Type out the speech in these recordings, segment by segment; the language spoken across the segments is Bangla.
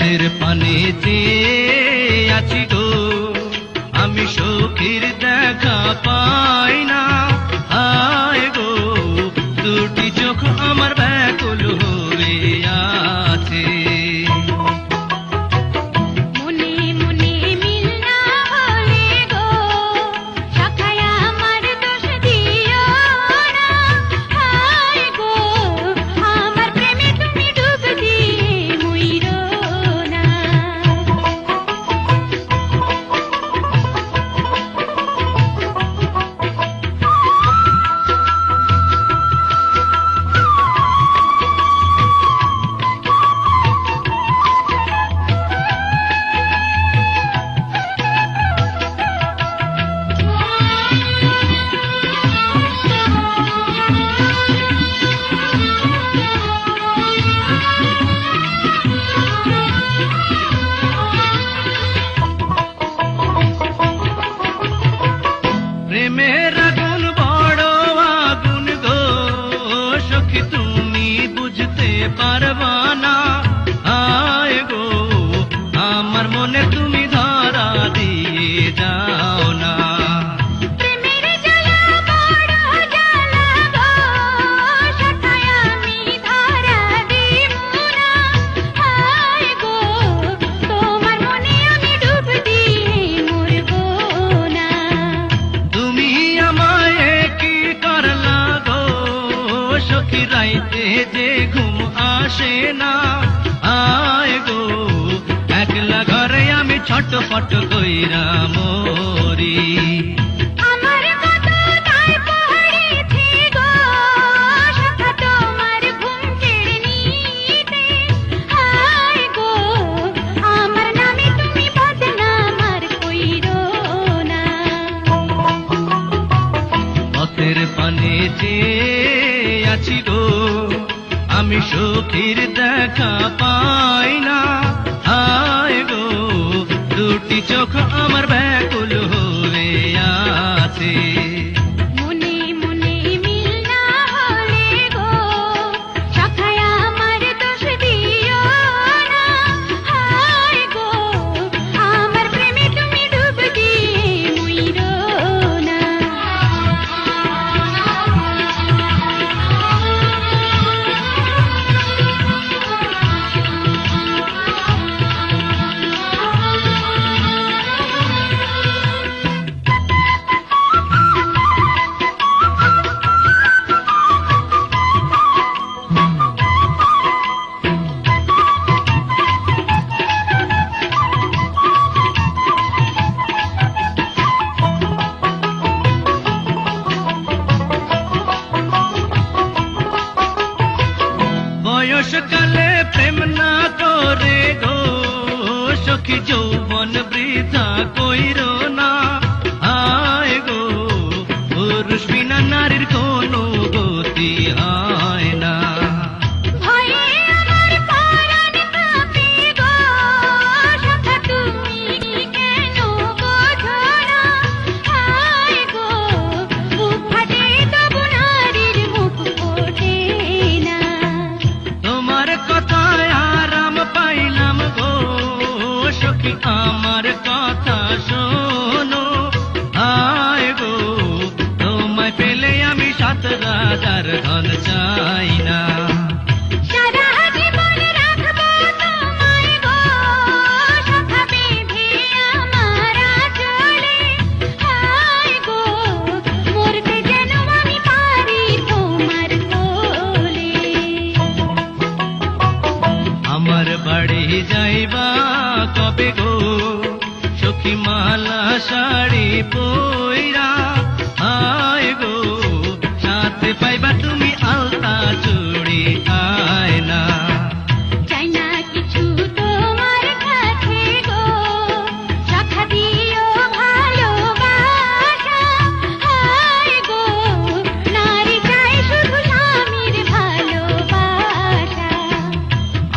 পথের পানে চেয়ে আছি গো, আমি সখীর দেখা পাই না। হায় গো, দুটি চোখ আমার ব্যাকুল হয়ে আছে। প্রেমের আগুন বড় আগুন গো, সখী তুমি বুঝতে পারবা না। হায় গো, আমার মনে তুমি ধরা দিয়ে যাও না। রাইতে যে ঘুম আসে না। আয় গো, একলা ঘরে আমি ছটফট কইরা মরি। পথের পানে চেয়ে আছি গো, আমি সখীর দেখা পাই না। হায় গো, দুটি চোখ আমার ব্যাকুল হয়ে আছে। বয়সকালে প্রেম না করে গো, সখী যৌবন বৃথা কইরো না। হায় গো, পুরুষ বিনা নারীর কোনো গতি হয় না। আমার কথা শোনো, হায় গো, তোমায় পেলে আমি 7 রাজার ধন চাই না। আমার বাড়ি যাইবা কবে গো, সখী মালা শাড়ি পইরা। হায় গো, সাথে পাইবা তুমি আলতা চুড়ি আয়না।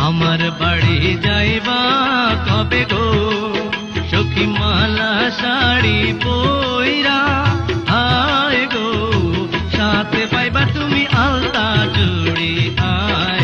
আমার বাড়ি যাইবা কবে গো, সখী মালা শাড়ি পইরা। হায় গো, সাথে পাইবা তুমি আলতা চুড়ি আয়।